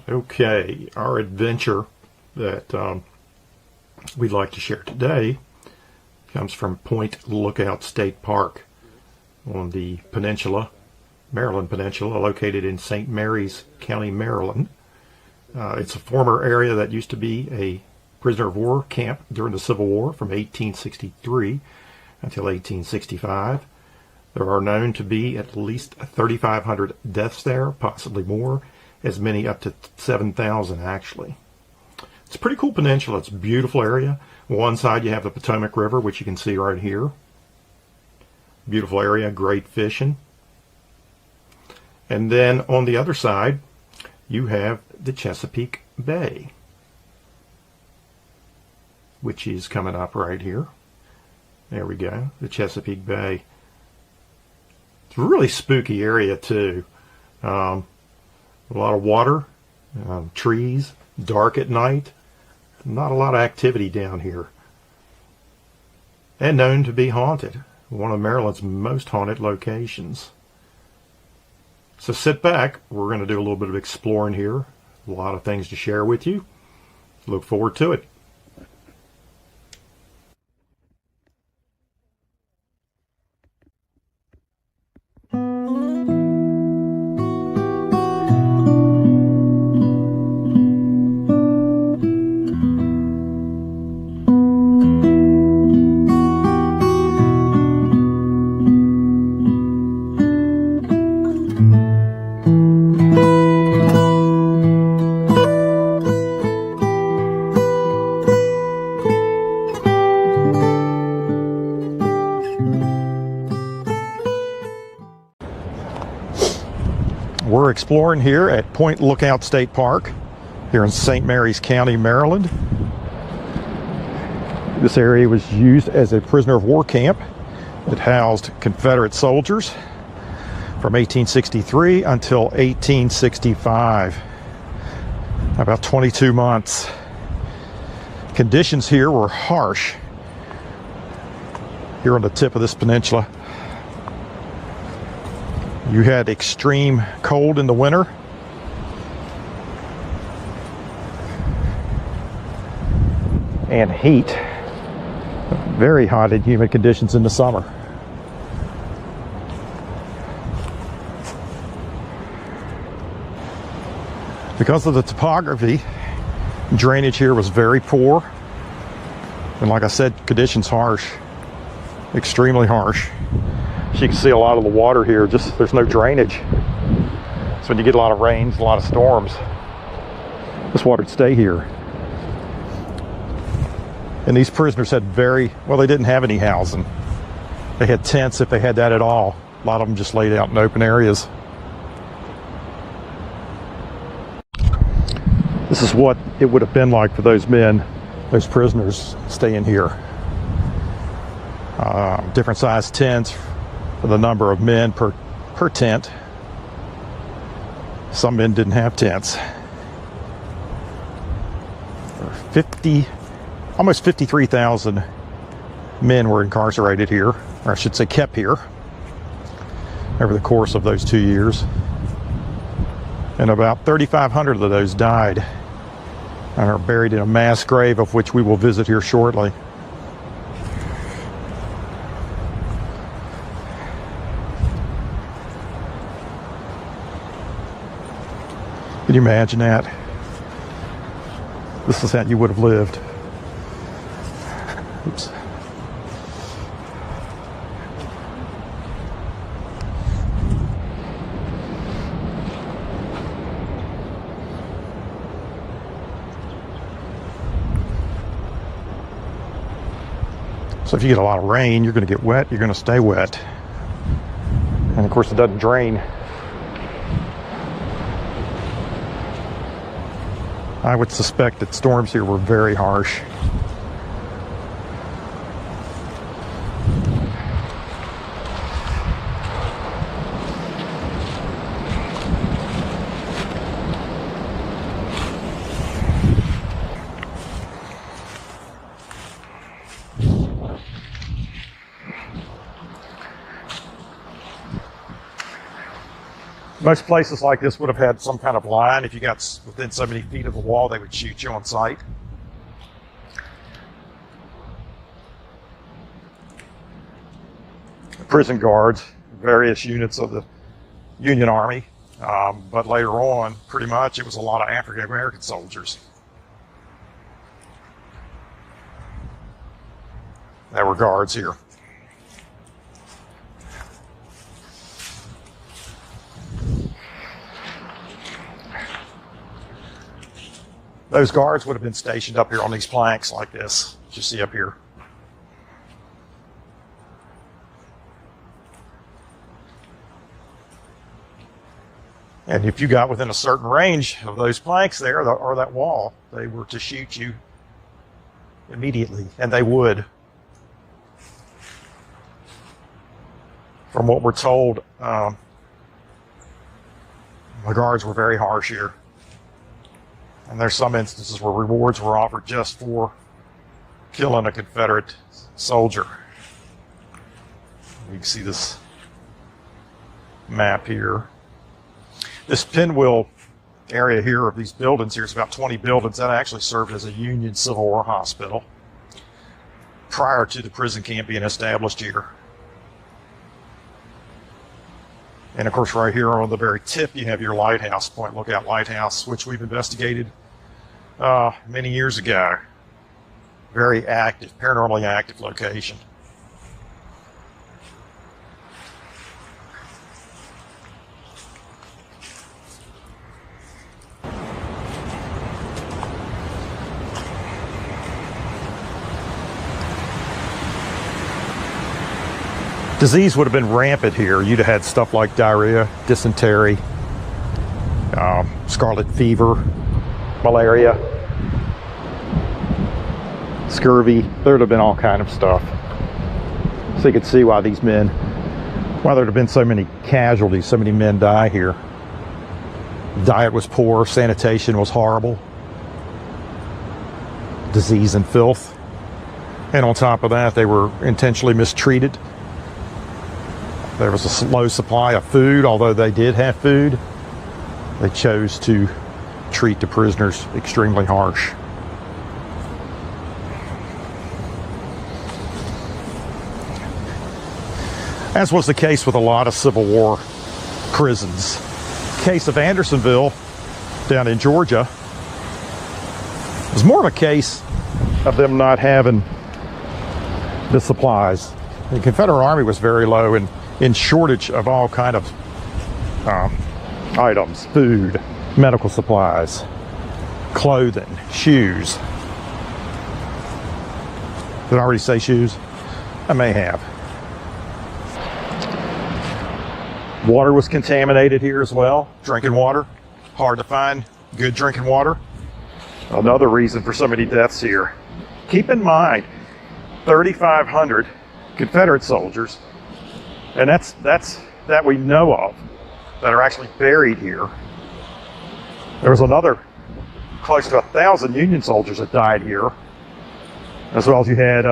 Okay, our adventure that we'd like to share today comes from Point Lookout State Park on the peninsula, Maryland Peninsula, located in St. Mary's County, Maryland. It's a former area that used to be a prisoner of war camp during the Civil War from 1863 until 1865. There are known to be at least 3,500 deaths there, possibly more, as many up to 7,000 actually. It's a pretty cool peninsula. It's a beautiful area. One side you have the Potomac River, which you can see right here. Beautiful area, great fishing. And then on the other side, you have the Chesapeake Bay, which is coming up right here. There we go, the Chesapeake Bay. It's a really spooky area too. A lot of water, trees, dark at night. Not a lot of activity down here. And known to be haunted. One of Maryland's most haunted locations. So sit back. We're going to do a little bit of exploring here. A lot of things to share with you. Look forward to it. We're exploring here at Point Lookout State Park here in St. Mary's County, Maryland. This area was used as a prisoner of war camp. It housed Confederate soldiers from 1863 until 1865. About 22 months. Conditions here were harsh. Here on the tip of this peninsula, you had extreme cold in the winter and heat, very hot and humid conditions in the summer. Because of the topography, drainage here was very poor, and like I said, conditions harsh, extremely harsh. So you can see a lot of the water here, just there's no drainage. So when you get a lot of rains, a lot of storms, this water would stay here. And these prisoners had they didn't have any housing. They had tents if they had that at all. A lot of them just laid out in open areas. This is what it would have been like for those men, those prisoners staying here. Different sized tents for the number of men per tent. Some men didn't have tents. Almost 53,000 men were incarcerated here, or I should say kept here, over the course of those 2 years. And about 3,500 of those died and are buried in a mass grave, of which we will visit here shortly. Can you imagine that? This is how you would have lived. Oops. So if you get a lot of rain, you're going to get wet, you're going to stay wet. And of course it doesn't drain. I would suspect that storms here were very harsh. Most places like this would have had some kind of line. If you got within so many feet of the wall, they would shoot you on sight. Prison guards, various units of the Union Army, but later on, pretty much, it was a lot of African American soldiers that were guards here. Those guards would have been stationed up here on these planks like this, that you see up here. And if you got within a certain range of those planks there, or that wall, they were to shoot you immediately, and they would. From what we're told, the guards were very harsh here. And there's some instances where rewards were offered just for killing a Confederate soldier. You can see this map here. This pinwheel area here of these buildings here is about 20 buildings. That actually served as a Union Civil War hospital prior to the prison camp being established here. And of course, right here on the very tip, you have your lighthouse, Point Lookout Lighthouse, which we've investigated many years ago. Very active, paranormally active location. Disease would have been rampant here. You'd have had stuff like diarrhea, dysentery, scarlet fever, malaria, scurvy. There would have been all kind of stuff. So you could see why there'd have been so many casualties, so many men die here. Diet was poor, sanitation was horrible, disease and filth. And on top of that, they were intentionally mistreated. There was a low supply of food. Although they did have food, they chose to treat the prisoners extremely harsh. As was the case with a lot of Civil War prisons. The case of Andersonville down in Georgia was more of a case of them not having the supplies. The Confederate Army was very low and in shortage of all kind of items, food, medical supplies, clothing, shoes. Did I already say shoes? I may have. Water was contaminated here as well. Drinking water, hard to find good drinking water. Another reason for so many deaths here. Keep in mind, 3,500 Confederate soldiers, and that's that we know of, that are actually buried here. There was another close to 1,000 Union soldiers that died here, as well as you had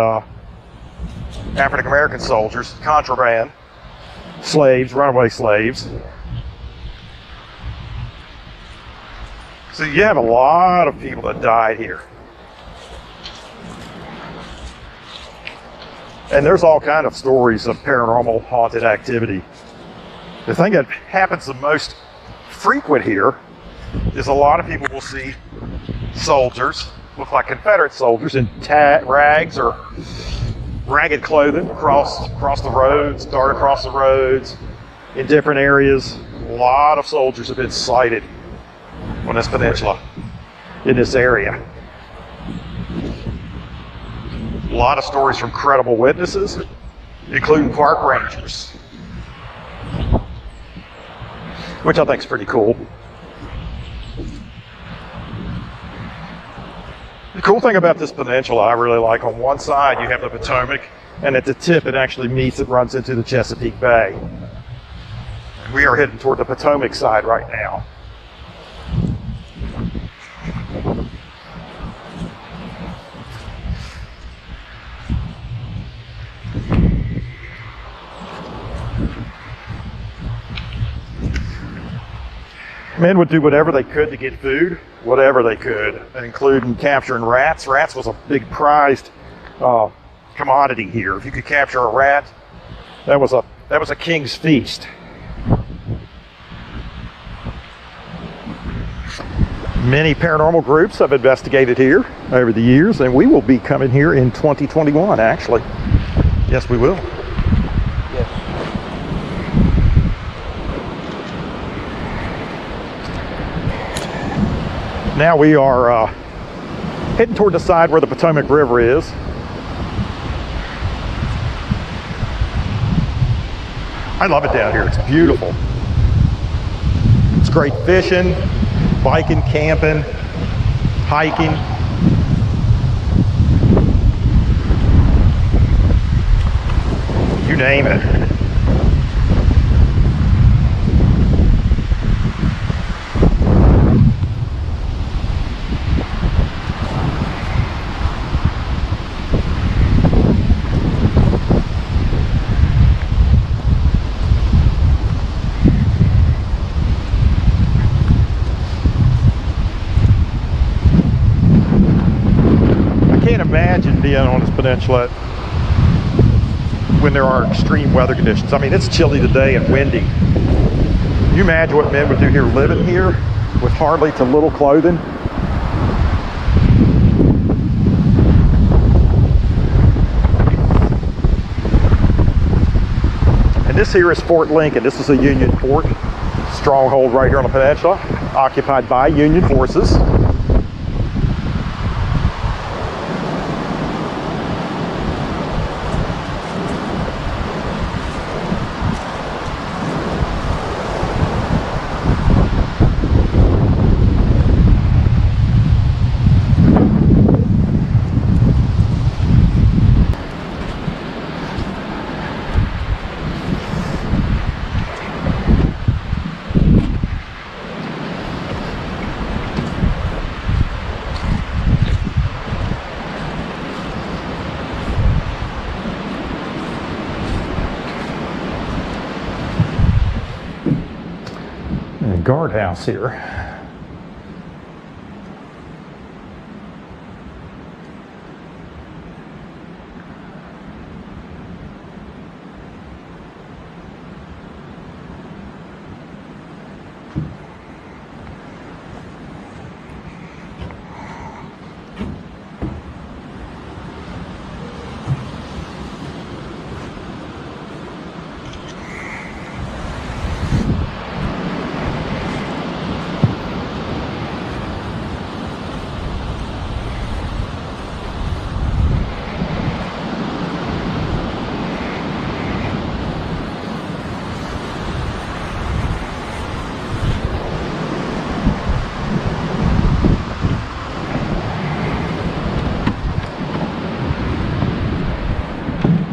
African American soldiers, contraband, slaves, runaway slaves. So you have a lot of people that died here. And there's all kind of stories of paranormal haunted activity. The thing that happens the most frequent here is a lot of people will see soldiers, look like Confederate soldiers, in rags or ragged clothing across the roads, dart across the roads in different areas. A lot of soldiers have been sighted on this peninsula, in this area. A lot of stories from credible witnesses, including park rangers, which I think is pretty cool. The cool thing about this peninsula I really like, on one side you have the Potomac, and at the tip it actually runs into the Chesapeake Bay. We are heading toward the Potomac side right now. Men would do whatever they could to get food, whatever they could, including capturing rats. Rats was a big prized commodity here. If you could capture a rat, that was a king's feast. Many paranormal groups have investigated here over the years, and we will be coming here in 2021, actually. Yes, we will. Yes. Now we are heading toward the side where the Potomac River is. I love it down here. It's beautiful. It's great fishing, biking, camping, hiking. You name it. Imagine being on this peninsula when there are extreme weather conditions. I mean, it's chilly today and windy. Can you imagine what men would do here, living here with hardly to little clothing? And this here is Fort Lincoln. This is a Union fort, stronghold right here on the peninsula, occupied by Union forces. Guardhouse here.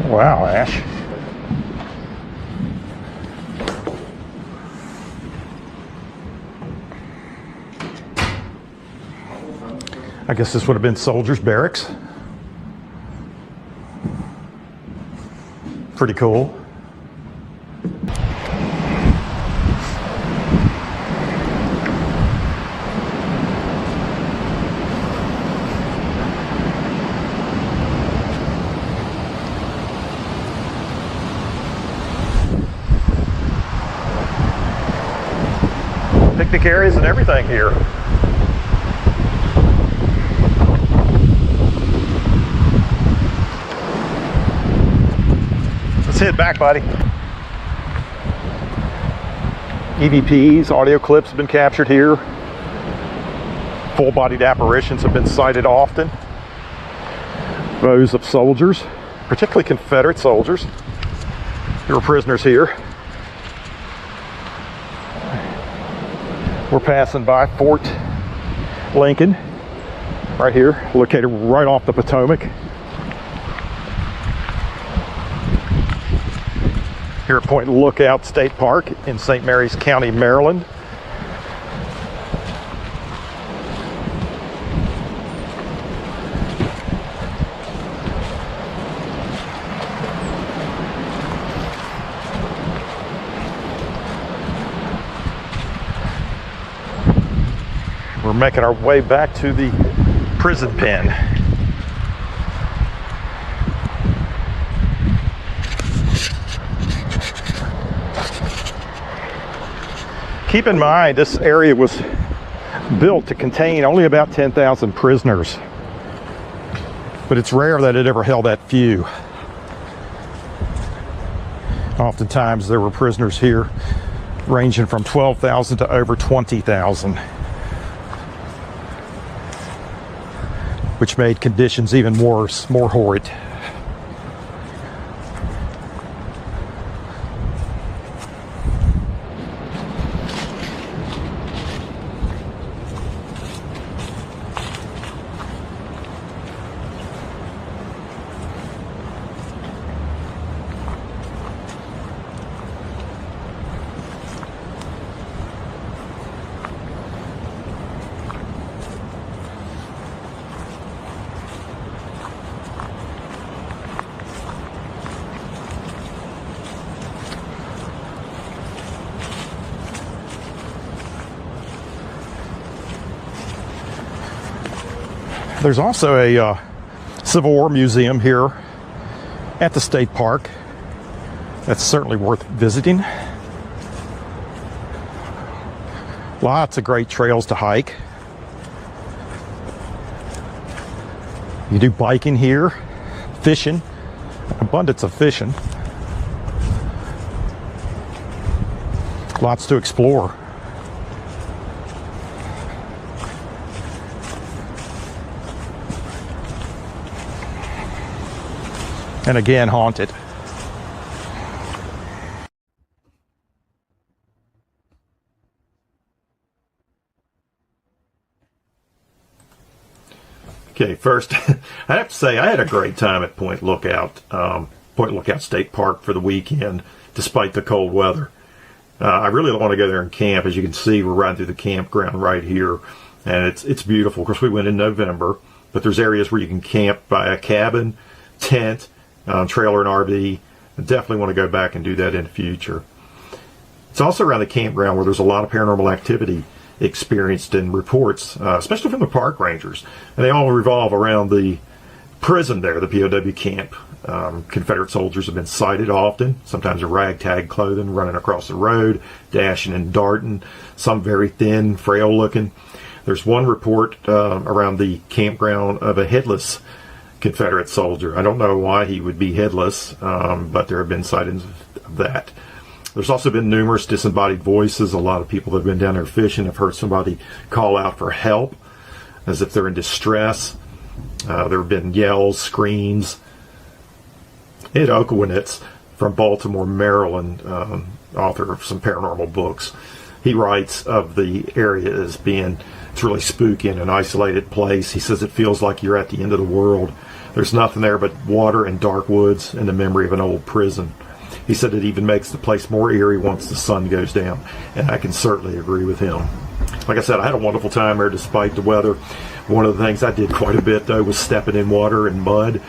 Wow, Ash. I guess this would have been soldiers' barracks. Pretty cool. picnic areas and everything here. Let's head back, buddy. EVPs, audio clips have been captured here. Full-bodied apparitions have been sighted often. Rows of soldiers, particularly Confederate soldiers. There were prisoners here. We're passing by Fort Lincoln, right here, located right off the Potomac. Here at Point Lookout State Park in St. Mary's County, Maryland. We're making our way back to the prison pen. Keep in mind, this area was built to contain only about 10,000 prisoners. But it's rare that it ever held that few. Oftentimes there were prisoners here ranging from 12,000 to over 20,000. Which made conditions even worse, more horrid. There's also a Civil War museum here at the state park. That's certainly worth visiting. Lots of great trails to hike. You do biking here, fishing, abundance of fishing. Lots to explore. And again, haunted. Okay, first, I have to say I had a great time at Point Lookout State Park for the weekend, despite the cold weather. I really don't want to go there and camp. As you can see, we're riding through the campground right here, and it's beautiful. Of course, we went in November, but there's areas where you can camp by a cabin, tent, trailer and RV. I definitely want to go back and do that in the future. It's also around the campground where there's a lot of paranormal activity experienced in reports, especially from the park rangers. And they all revolve around the prison there, the POW camp. Confederate soldiers have been sighted often, sometimes in ragtag clothing, running across the road, dashing and darting, some very thin, frail looking. There's one report around the campground of a headless Confederate soldier. I don't know why he would be headless, but there have been sightings of that. There's also been numerous disembodied voices. A lot of people that have been down there fishing have heard somebody call out for help as if they're in distress. There have been yells, screams. Ed Okowitz from Baltimore, Maryland, author of some paranormal books, he writes of the area as being, it's really spooky and an isolated place. He says it feels like you're at the end of the world. There's nothing there but water and dark woods and the memory of an old prison. He said it even makes the place more eerie once the sun goes down, and I can certainly agree with him. Like I said, I had a wonderful time there despite the weather. One of the things I did quite a bit, though, was stepping in water and mud.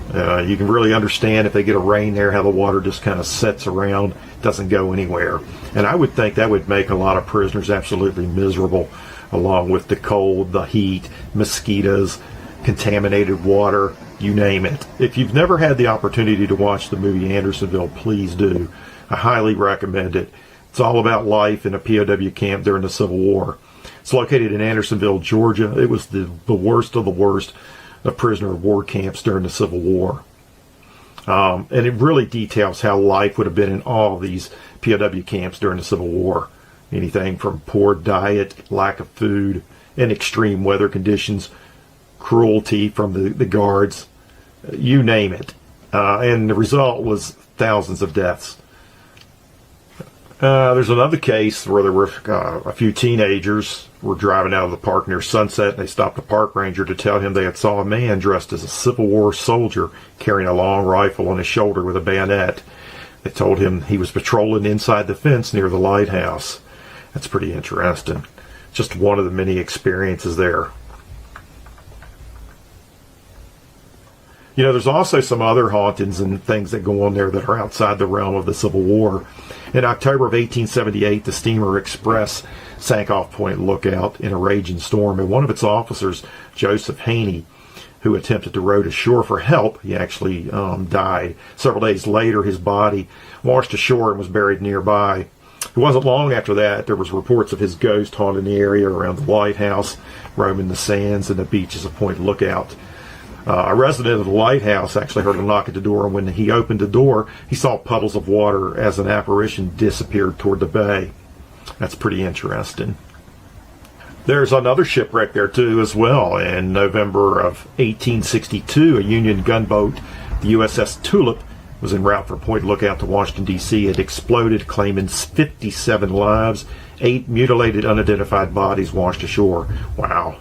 You can really understand if they get a rain there, how the water just kind of sets around, doesn't go anywhere. And I would think that would make a lot of prisoners absolutely miserable, along with the cold, the heat, mosquitoes, contaminated water, you name it. If you've never had the opportunity to watch the movie Andersonville, please do. I highly recommend it. It's all about life in a POW camp during the Civil War. It's located in Andersonville, Georgia. It was the worst of the worst of prisoner of war camps during the Civil War. And it really details how life would have been in all of these POW camps during the Civil War. Anything from poor diet, lack of food, and extreme weather conditions, cruelty from the guards, you name it. And the result was thousands of deaths. There's another case where there were a few teenagers were driving out of the park near sunset, and they stopped a park ranger to tell him they had saw a man dressed as a Civil War soldier carrying a long rifle on his shoulder with a bayonet. They told him he was patrolling inside the fence near the lighthouse. That's pretty interesting. Just one of the many experiences there. You know, there's also some other hauntings and things that go on there that are outside the realm of the Civil War. In October of 1878, the steamer Express sank off Point Lookout in a raging storm, and one of its officers, Joseph Haney, who attempted to row to shore for help, he actually died. Several days later, his body washed ashore and was buried nearby. It wasn't long after that there was reports of his ghost haunting the area around the lighthouse, roaming the sands and the beaches of Point Lookout. A resident of the lighthouse actually heard a knock at the door, and when he opened the door, he saw puddles of water as an apparition disappeared toward the bay. That's pretty interesting. There's another shipwreck there too as well. In November of 1862, a Union gunboat, the USS Tulip, was en route from Point Lookout to Washington, D.C. It exploded, claiming 57 lives. 8 mutilated, unidentified bodies washed ashore. Wow.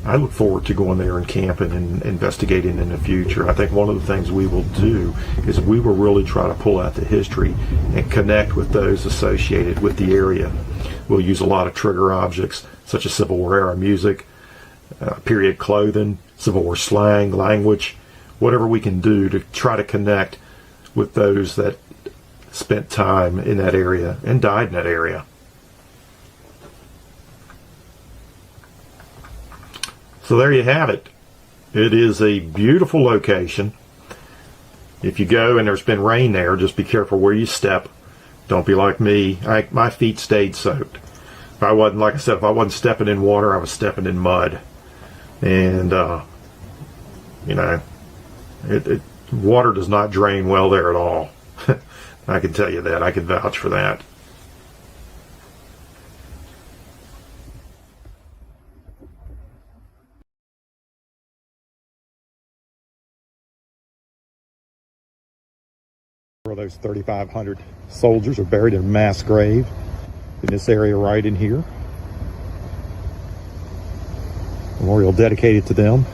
I look forward to going there and camping and investigating in the future. I think one of the things we will do is we will really try to pull out the history and connect with those associated with the area. We'll use a lot of trigger objects such as Civil War era music, period clothing, Civil War slang, language, whatever we can do to try to connect with those that spent time in that area and died in that area. So there you have it. It is a beautiful location. If you go and there's been rain there, just be careful where you step. Don't be like me. My feet stayed soaked. If I wasn't, like I said, if I wasn't stepping in water, I was stepping in mud. And, you know, water does not drain well there at all. I can tell you that. I can vouch for that. Where those 3,500 soldiers are buried in a mass grave in this area right in here. Memorial dedicated to them.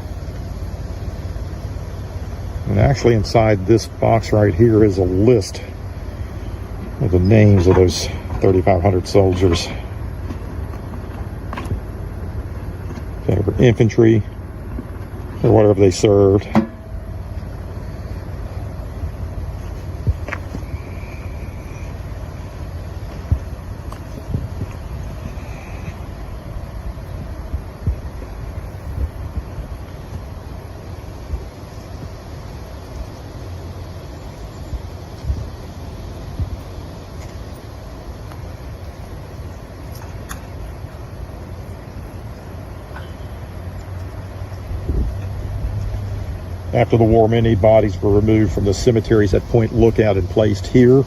And actually inside this box right here is a list of the names of those 3,500 soldiers. They were infantry or whatever they served. After the war, many bodies were removed from the cemeteries at Point Lookout and placed here.